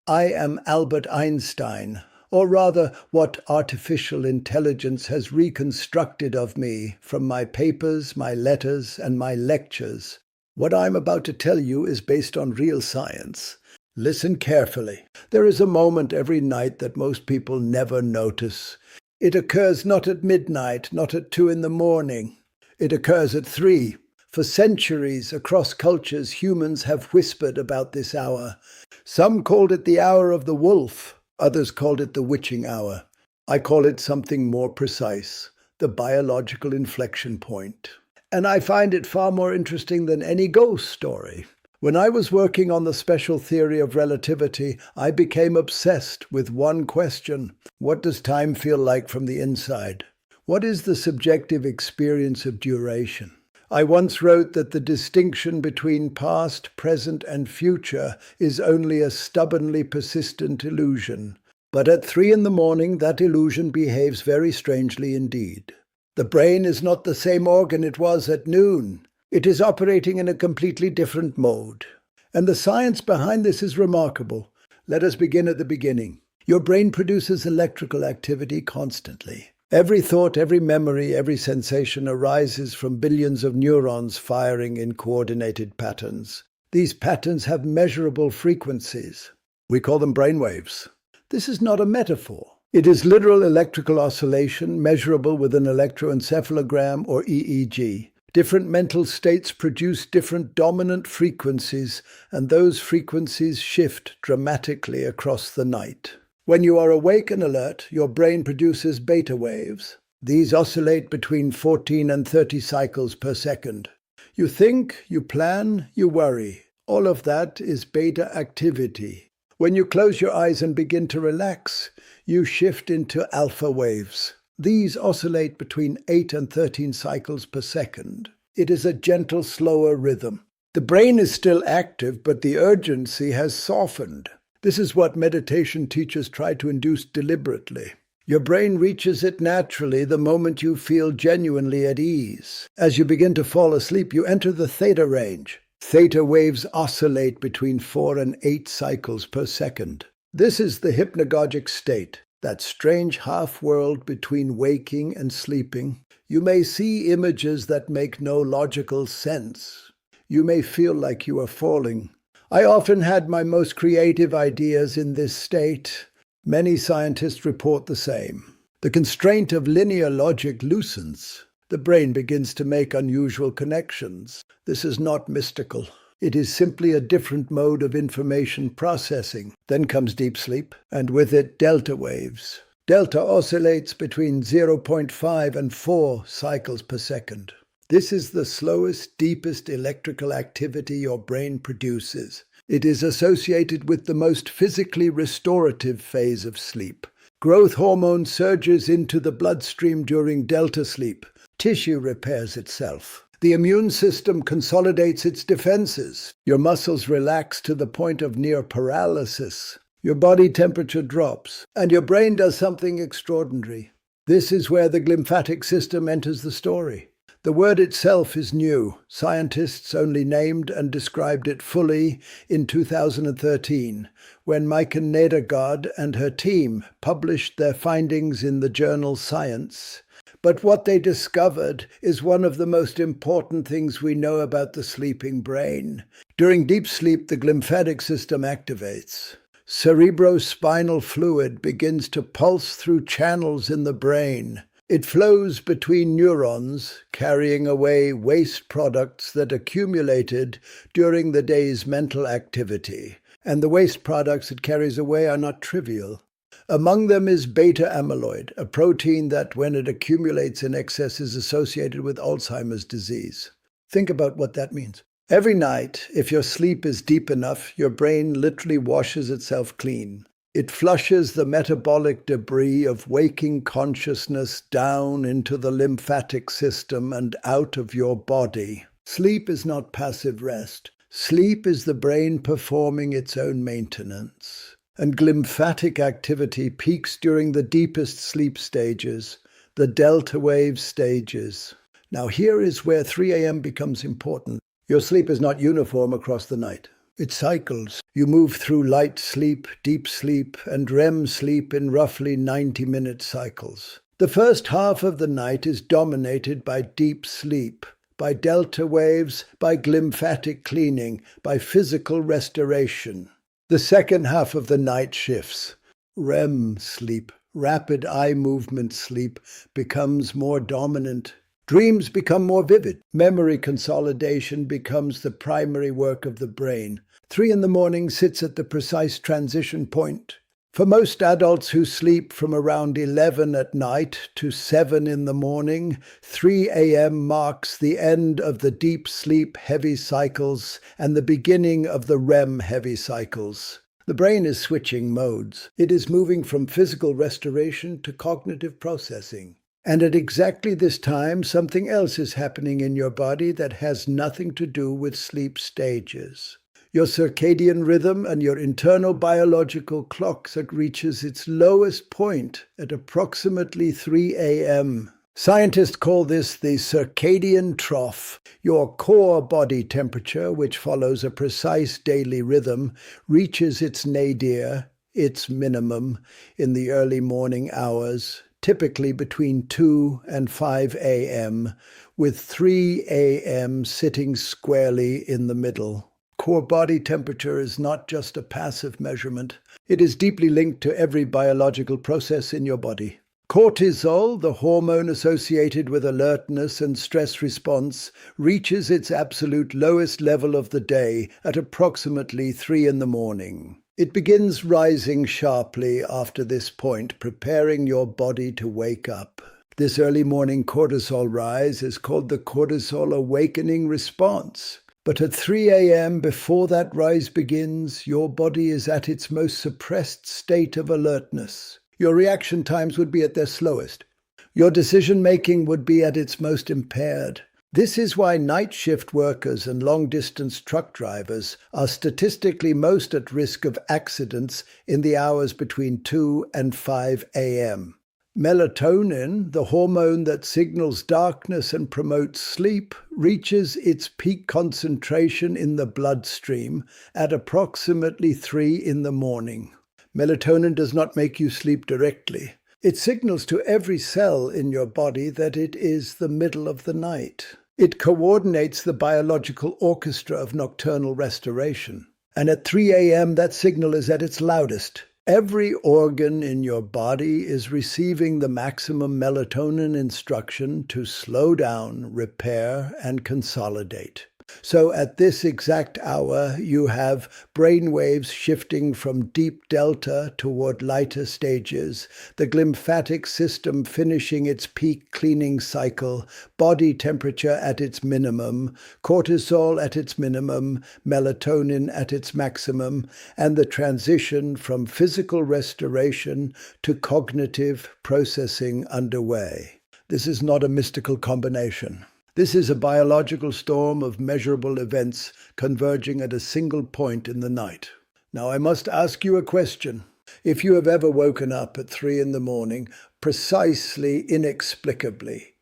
I am Albert Einstein, or rather what artificial intelligence has reconstructed of me from my papers, my letters, and my lectures. What I'm about to tell you is based on real science. Listen carefully. There is a moment every night that most people never notice. It occurs not at midnight, not at 2 in the morning. It occurs at 3. For centuries, across cultures, humans have whispered about this hour. Some called it the hour of the wolf. Others called it the witching hour. I call it something more precise, the biological inflection point. And I find it far more interesting than any ghost story. When I was working on the special theory of relativity, I became obsessed with one question. What does time feel like from the inside? What is the subjective experience of duration? I once wrote that the distinction between past, present, and future is only a stubbornly persistent illusion. But at 3 in the morning, that illusion behaves very strangely indeed. The brain is not the same organ it was at noon. It is operating in a completely different mode. And the science behind this is remarkable. Let us begin at the beginning. Your brain produces electrical activity constantly. Every thought, every memory, every sensation arises from billions of neurons firing in coordinated patterns. These patterns have measurable frequencies. We call them brainwaves. This is not a metaphor. It is literal electrical oscillation measurable with an electroencephalogram or EEG. Different mental states produce different dominant frequencies, and those frequencies shift dramatically across the night. When you are awake and alert, your brain produces beta waves. These oscillate between 14 and 30 cycles per second. You think, you plan, you worry. All of that is beta activity. When you close your eyes and begin to relax, you shift into alpha waves. These oscillate between 8 and 13 cycles per second. It is a gentle, slower rhythm. The brain is still active, but the urgency has softened. This is what meditation teachers try to induce deliberately. Your brain reaches it naturally the moment you feel genuinely at ease. As you begin to fall asleep, you enter the theta range. Theta waves oscillate between 4 and 8 cycles per second. This is the hypnagogic state, that strange half-world between waking and sleeping. You may see images that make no logical sense. You may feel like you are falling. I often had my most creative ideas in this state. Many scientists report the same. The constraint of linear logic loosens. The brain begins to make unusual connections. This is not mystical. It is simply a different mode of information processing. Then comes deep sleep, and with it delta waves. Delta oscillates between 0.5 and 4 cycles per second. This is the slowest, deepest electrical activity your brain produces. It is associated with the most physically restorative phase of sleep. Growth hormone surges into the bloodstream during delta sleep. Tissue repairs itself. The immune system consolidates its defenses. Your muscles relax to the point of near paralysis. Your body temperature drops, and your brain does something extraordinary. This is where the glymphatic system enters the story. The word itself is new. Scientists only named and described it fully in 2013, when Maiken Nedergaard and her team published their findings in the journal Science. But what they discovered is one of the most important things we know about the sleeping brain. During deep sleep, the glymphatic system activates. Cerebrospinal fluid begins to pulse through channels in the brain. It flows between neurons, carrying away waste products that accumulated during the day's mental activity. And the waste products it carries away are not trivial. Among them is beta amyloid, a protein that, when it accumulates in excess, is associated with Alzheimer's disease. Think about what that means. Every night, if your sleep is deep enough, your brain literally washes itself clean. It flushes the metabolic debris of waking consciousness down into the lymphatic system and out of your body. Sleep is not passive rest. Sleep is the brain performing its own maintenance. And glymphatic activity peaks during the deepest sleep stages, the delta wave stages. Now here is where 3 a.m. becomes important. Your sleep is not uniform across the night. It cycles. You move through light sleep, deep sleep, and REM sleep in roughly 90-minute cycles. The first half of the night is dominated by deep sleep, by delta waves, by glymphatic cleaning, by physical restoration. The second half of the night shifts. REM sleep, rapid eye movement sleep, becomes more dominant. Dreams become more vivid. Memory consolidation becomes the primary work of the brain. 3 a.m. sits at the precise transition point. For most adults who sleep from around 11 at night to 7 in the morning, 3 a.m. marks the end of the deep sleep heavy cycles and the beginning of the REM heavy cycles. The brain is switching modes. It is moving from physical restoration to cognitive processing. And at exactly this time, something else is happening in your body that has nothing to do with sleep stages. Your circadian rhythm and your internal biological clock that reaches its lowest point at approximately 3 a.m. Scientists call this the circadian trough. Your core body temperature, which follows a precise daily rhythm, reaches its nadir, its minimum, in the early morning hours, typically between 2 and 5 a.m., with 3 a.m. sitting squarely in the middle. Core body temperature is not just a passive measurement. It is deeply linked to every biological process in your body. Cortisol, the hormone associated with alertness and stress response, reaches its absolute lowest level of the day at approximately 3 in the morning. It begins rising sharply after this point, preparing your body to wake up. This early morning cortisol rise is called the cortisol awakening response. But at 3 a.m., before that rise begins, your body is at its most suppressed state of alertness. Your reaction times would be at their slowest. Your decision-making would be at its most impaired. This is why night shift workers and long-distance truck drivers are statistically most at risk of accidents in the hours between 2 and 5 a.m. Melatonin, the hormone that signals darkness and promotes sleep, reaches its peak concentration in the bloodstream at approximately 3 in the morning. Melatonin does not make you sleep directly. It signals to every cell in your body that it is the middle of the night. It coordinates the biological orchestra of nocturnal restoration. And at 3 a.m., that signal is at its loudest. Every organ in your body is receiving the maximum melatonin instruction to slow down, repair, and consolidate. So at this exact hour, you have brain waves shifting from deep delta toward lighter stages, the glymphatic system finishing its peak cleaning cycle, body temperature at its minimum, cortisol at its minimum, melatonin at its maximum, and the transition from physical restoration to cognitive processing underway. This is not a mystical combination. This is a biological storm of measurable events converging at a single point in the night. Now I must ask you a question. If you have ever woken up at 3 in the morning, precisely inexplicably,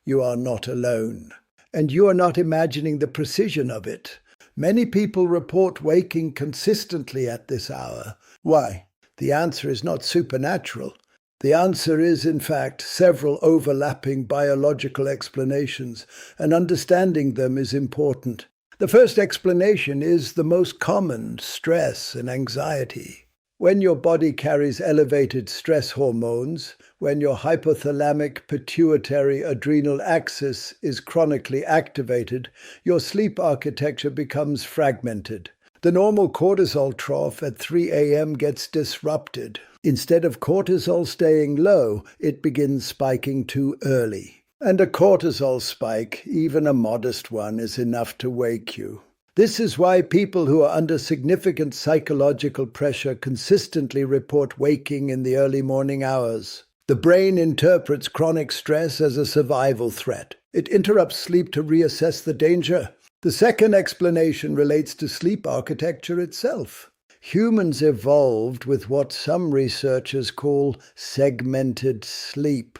you are not alone. And you are not imagining the precision of it. Many people report waking consistently at this hour. Why? The answer is not supernatural. The answer is, in fact, several overlapping biological explanations, and understanding them is important. The first explanation is the most common: stress and anxiety. When your body carries elevated stress hormones, when your hypothalamic pituitary adrenal axis is chronically activated, your sleep architecture becomes fragmented. The normal cortisol trough at 3 a.m. gets disrupted. Instead of cortisol staying low, it begins spiking too early. And a cortisol spike, even a modest one, is enough to wake you. This is why people who are under significant psychological pressure consistently report waking in the early morning hours. The brain interprets chronic stress as a survival threat. It interrupts sleep to reassess the danger. The second explanation relates to sleep architecture itself. Humans evolved with what some researchers call segmented sleep,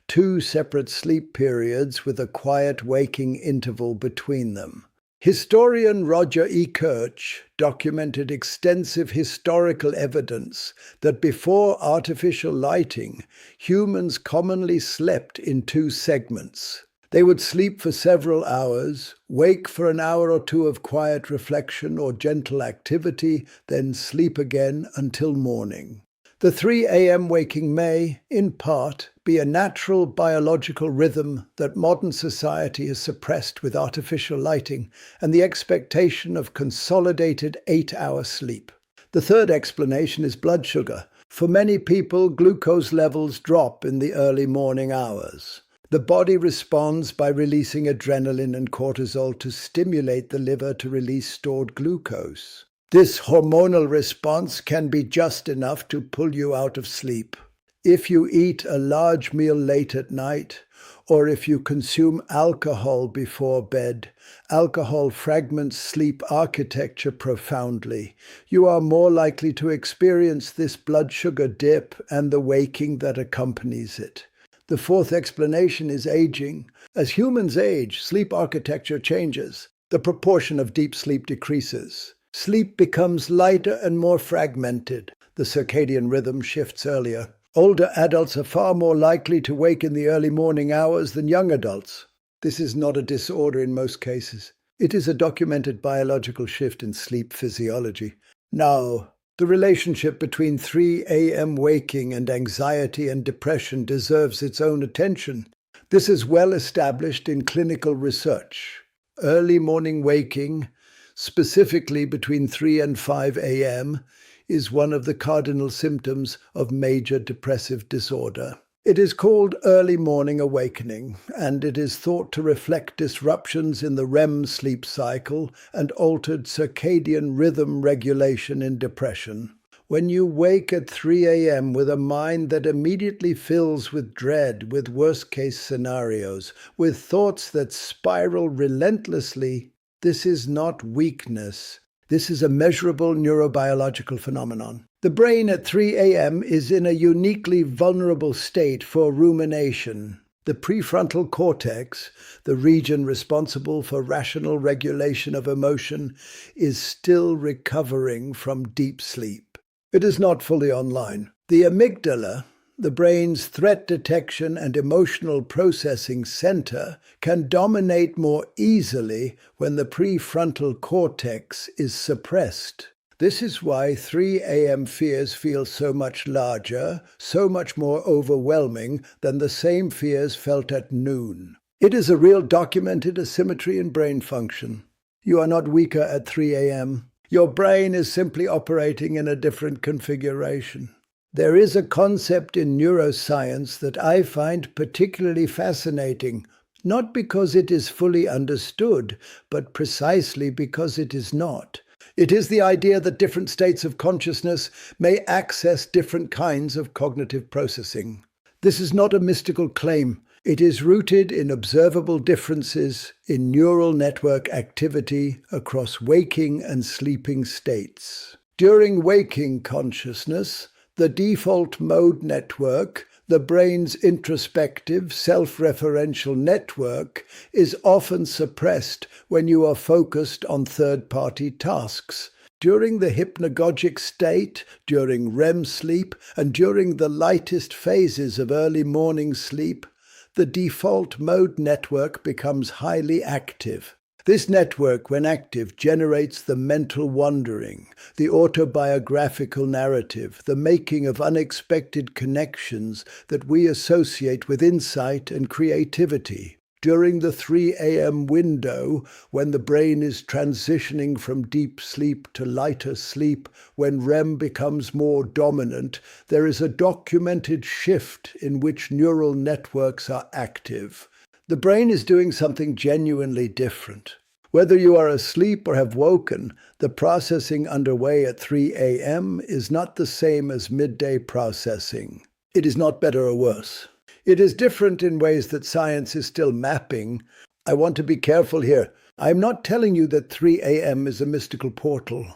2 separate sleep periods with a quiet waking interval between them. Historian Roger E. Kirch documented extensive historical evidence that before artificial lighting, humans commonly slept in two segments. They would sleep for several hours, wake for an hour or two of quiet reflection or gentle activity, then sleep again until morning. The 3 a.m. waking may, in part, be a natural biological rhythm that modern society has suppressed with artificial lighting and the expectation of consolidated 8-hour sleep. The third explanation is blood sugar. For many people, glucose levels drop in the early morning hours. The body responds by releasing adrenaline and cortisol to stimulate the liver to release stored glucose. This hormonal response can be just enough to pull you out of sleep. If you eat a large meal late at night, or if you consume alcohol before bed, alcohol fragments sleep architecture profoundly. You are more likely to experience this blood sugar dip and the waking that accompanies it. The fourth explanation is aging. As humans age, sleep architecture changes. The proportion of deep sleep decreases. Sleep becomes lighter and more fragmented. The circadian rhythm shifts earlier. Older adults are far more likely to wake in the early morning hours than young adults. This is not a disorder in most cases. It is a documented biological shift in sleep physiology. Now, the relationship between 3 a.m. waking and anxiety and depression deserves its own attention. This is well established in clinical research. Early morning waking, specifically between 3 and 5 a.m., is one of the cardinal symptoms of major depressive disorder. It is called early morning awakening, and it is thought to reflect disruptions in the REM sleep cycle and altered circadian rhythm regulation in depression. When you wake at 3 a.m. with a mind that immediately fills with dread, with worst-case scenarios, with thoughts that spiral relentlessly, this is not weakness. This is a measurable neurobiological phenomenon. The brain at 3 a.m. is in a uniquely vulnerable state for rumination. The prefrontal cortex, the region responsible for rational regulation of emotion, is still recovering from deep sleep. It is not fully online. The amygdala, the brain's threat detection and emotional processing center, can dominate more easily when the prefrontal cortex is suppressed. This is why 3 a.m. fears feel so much larger, so much more overwhelming than the same fears felt at noon. It is a real documented asymmetry in brain function. You are not weaker at 3 a.m. Your brain is simply operating in a different configuration. There is a concept in neuroscience that I find particularly fascinating, not because it is fully understood, but precisely because it is not. It is the idea that different states of consciousness may access different kinds of cognitive processing. This is not a mystical claim. It is rooted in observable differences in neural network activity across waking and sleeping states. During waking consciousness, the default mode network, the brain's introspective, self-referential network, is often suppressed when you are focused on third-party tasks. During the hypnagogic state, during REM sleep, and during the lightest phases of early morning sleep, the default mode network becomes highly active. This network, when active, generates the mental wandering, the autobiographical narrative, the making of unexpected connections that we associate with insight and creativity. During the 3 a.m. window, when the brain is transitioning from deep sleep to lighter sleep, when REM becomes more dominant, there is a documented shift in which neural networks are active. The brain is doing something genuinely different. Whether you are asleep or have woken, the processing underway at 3 a.m. is not the same as midday processing. It is not better or worse. It is different in ways that science is still mapping. I want to be careful here. I am not telling you that 3 a.m. is a mystical portal.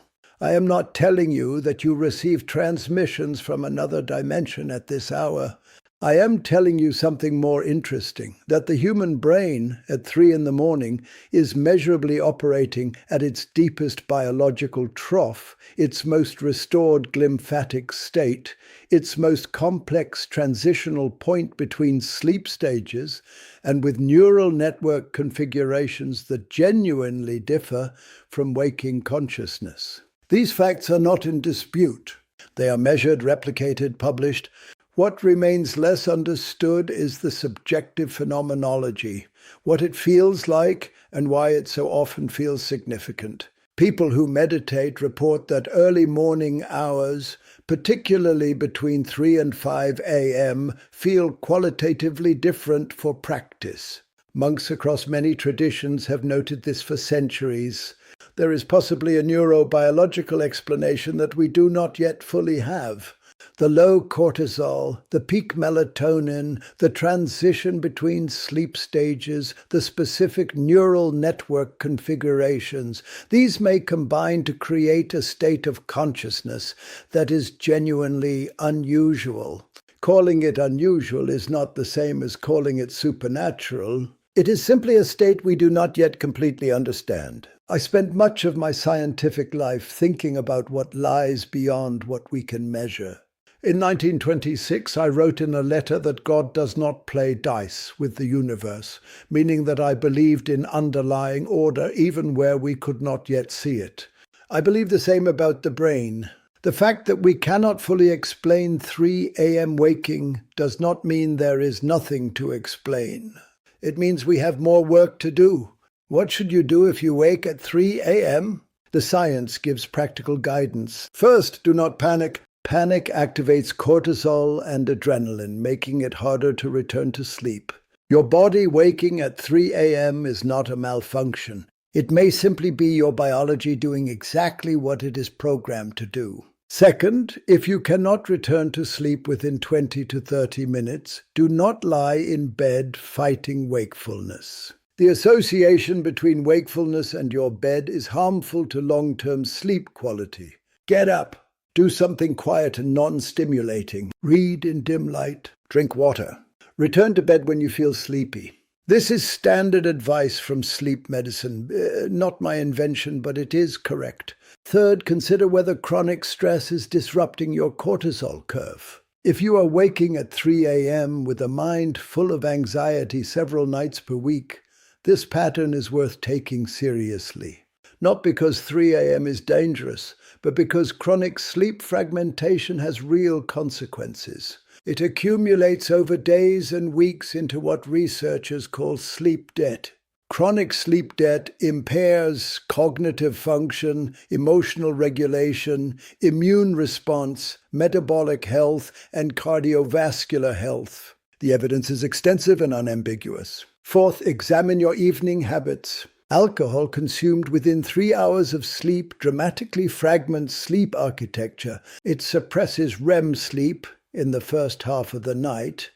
I am not telling you that you receive transmissions from another dimension at this hour. I am telling you something more interesting, that the human brain at 3 in the morning is measurably operating at its deepest biological trough, its most restored glymphatic state, its most complex transitional point between sleep stages, and with neural network configurations that genuinely differ from waking consciousness. These facts are not in dispute. They are measured, replicated, published. What remains less understood is the subjective phenomenology, what it feels like and why it so often feels significant. People who meditate report that early morning hours, particularly between 3 and 5 a.m., feel qualitatively different for practice. Monks across many traditions have noted this for centuries. There is possibly a neurobiological explanation that we do not yet fully have. The low cortisol, the peak melatonin, the transition between sleep stages, the specific neural network configurations, these may combine to create a state of consciousness that is genuinely unusual. Calling it unusual is not the same as calling it supernatural. It is simply a state we do not yet completely understand. I spent much of my scientific life thinking about what lies beyond what we can measure. In 1926, I wrote in a letter that God does not play dice with the universe, meaning that I believed in underlying order even where we could not yet see it. I believe the same about the brain. The fact that we cannot fully explain 3 a.m. waking does not mean there is nothing to explain. It means we have more work to do. What should you do if you wake at 3 a.m.? The science gives practical guidance. First, do not panic. Panic activates cortisol and adrenaline, making it harder to return to sleep. Your body waking at 3 a.m. is not a malfunction. It may simply be your biology doing exactly what it is programmed to do. Second, if you cannot return to sleep within 20 to 30 minutes, do not lie in bed fighting wakefulness. The association between wakefulness and your bed is harmful to long-term sleep quality. Get up. Do something quiet and non-stimulating. Read in dim light. Drink water. Return to bed when you feel sleepy. This is standard advice from sleep medicine. Not my invention, but it is correct. Third, consider whether chronic stress is disrupting your cortisol curve. If you are waking at 3 a.m. with a mind full of anxiety several nights per week, this pattern is worth taking seriously. Not because 3 a.m. is dangerous, but because chronic sleep fragmentation has real consequences. It accumulates over days and weeks into what researchers call sleep debt. Chronic sleep debt impairs cognitive function, emotional regulation, immune response, metabolic health, and cardiovascular health. The evidence is extensive and unambiguous. Fourth, examine your evening habits. Alcohol consumed within 3 hours of sleep dramatically fragments sleep architecture. It suppresses REM sleep in the first half of the night,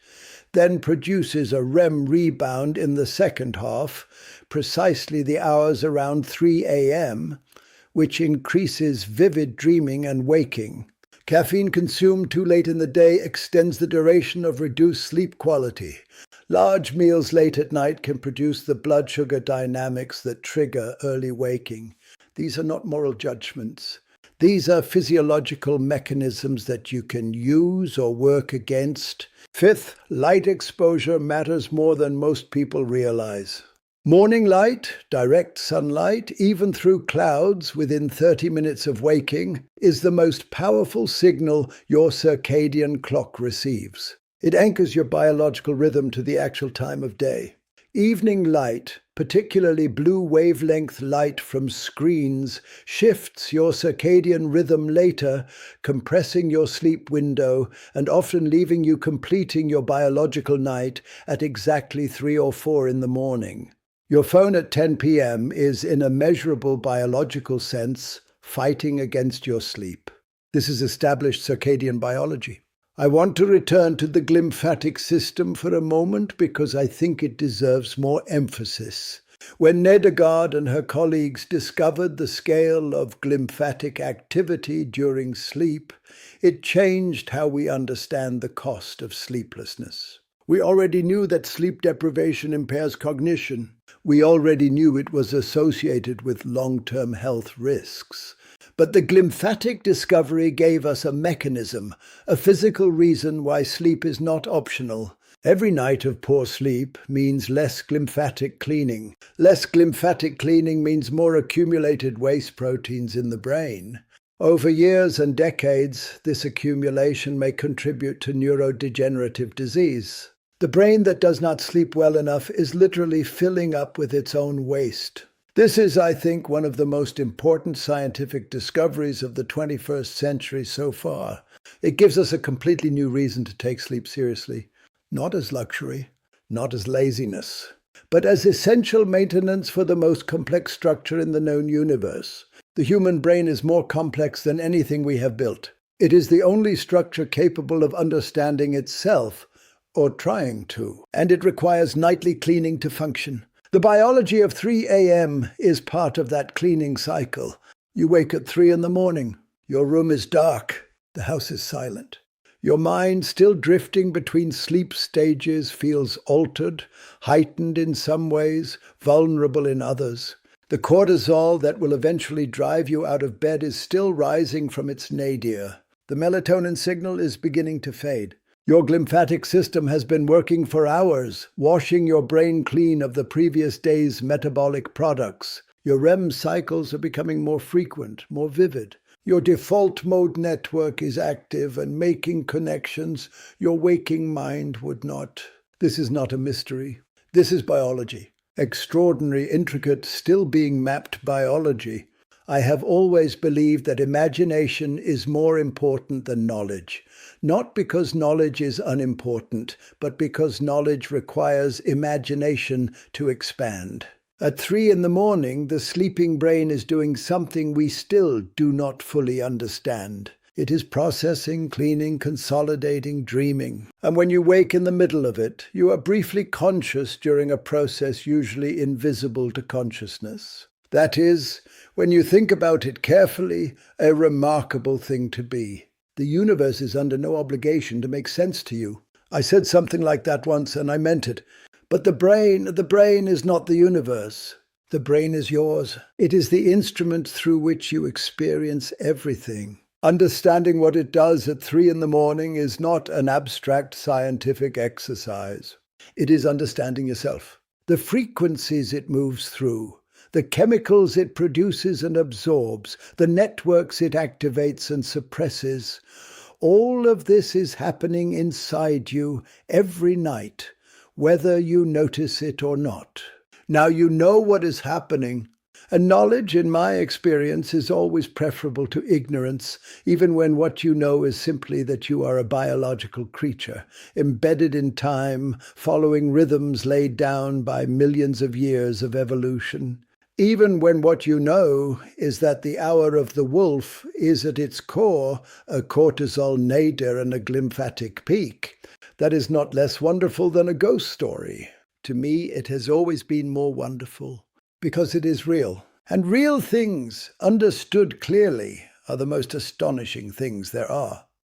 then produces a REM rebound in the second half, precisely the hours around 3 a.m., which increases vivid dreaming and waking. Caffeine consumed too late in the day extends the duration of reduced sleep quality. Large meals late at night can produce the blood sugar dynamics that trigger early waking. These are not moral judgments. These are physiological mechanisms that you can use or work against. Fifth, light exposure matters more than most people realize. Morning light, direct sunlight, even through clouds within 30 minutes of waking, is the most powerful signal your circadian clock receives. It anchors your biological rhythm to the actual time of day. Evening light, particularly blue wavelength light from screens, shifts your circadian rhythm later, compressing your sleep window and often leaving you completing your biological night at exactly 3 or 4 in the morning. Your phone at 10 p.m. is, in a measurable biological sense, fighting against your sleep. This is established circadian biology. I want to return to the glymphatic system for a moment because I think it deserves more emphasis. When Nedegard and her colleagues discovered the scale of glymphatic activity during sleep, it changed how we understand the cost of sleeplessness. We already knew that sleep deprivation impairs cognition. We already knew it was associated with long-term health risks. But the glymphatic discovery gave us a mechanism, a physical reason why sleep is not optional. Every night of poor sleep means less glymphatic cleaning. Less glymphatic cleaning means more accumulated waste proteins in the brain. Over years and decades, this accumulation may contribute to neurodegenerative disease. The brain that does not sleep well enough is literally filling up with its own waste. This is, I think, one of the most important scientific discoveries of the 21st century so far. It gives us a completely new reason to take sleep seriously. Not as luxury, not as laziness, but as essential maintenance for the most complex structure in the known universe. The human brain is more complex than anything we have built. It is the only structure capable of understanding itself, or trying to, and it requires nightly cleaning to function. The biology of 3 a.m. is part of that cleaning cycle. You wake at 3 in the morning. Your room is dark. The house is silent. Your mind, still drifting between sleep stages, feels altered, heightened in some ways, vulnerable in others. The cortisol that will eventually drive you out of bed is still rising from its nadir. The melatonin signal is beginning to fade. Your glymphatic system has been working for hours, washing your brain clean of the previous day's metabolic products. Your REM cycles are becoming more frequent, more vivid. Your default mode network is active and making connections your waking mind would not. This is not a mystery. This is biology. Extraordinary, intricate, still being mapped biology. I have always believed that imagination is more important than knowledge. Not because knowledge is unimportant, but because knowledge requires imagination to expand. At 3 in the morning, the sleeping brain is doing something we still do not fully understand. It is processing, cleaning, consolidating, dreaming. And when you wake in the middle of it, you are briefly conscious during a process usually invisible to consciousness. That is, when you think about it carefully, a remarkable thing to be. The universe is under no obligation to make sense to you. I said something like that once, and I meant it. But the brain is not the universe. The brain is yours. It is the instrument through which you experience everything. Understanding what it does at 3 in the morning is not an abstract scientific exercise. It is understanding yourself. The frequencies it moves through, the chemicals it produces and absorbs, the networks it activates and suppresses. All of this is happening inside you every night, whether you notice it or not. Now you know what is happening, and knowledge, in my experience, is always preferable to ignorance, even when what you know is simply that you are a biological creature, embedded in time, following rhythms laid down by millions of years of evolution. Even when what you know is that the hour of the wolf is at its core a cortisol nadir and a glymphatic peak. That is not less wonderful than a ghost story. To me, it has always been more wonderful, because it is real. And real things, understood clearly, are the most astonishing things there are.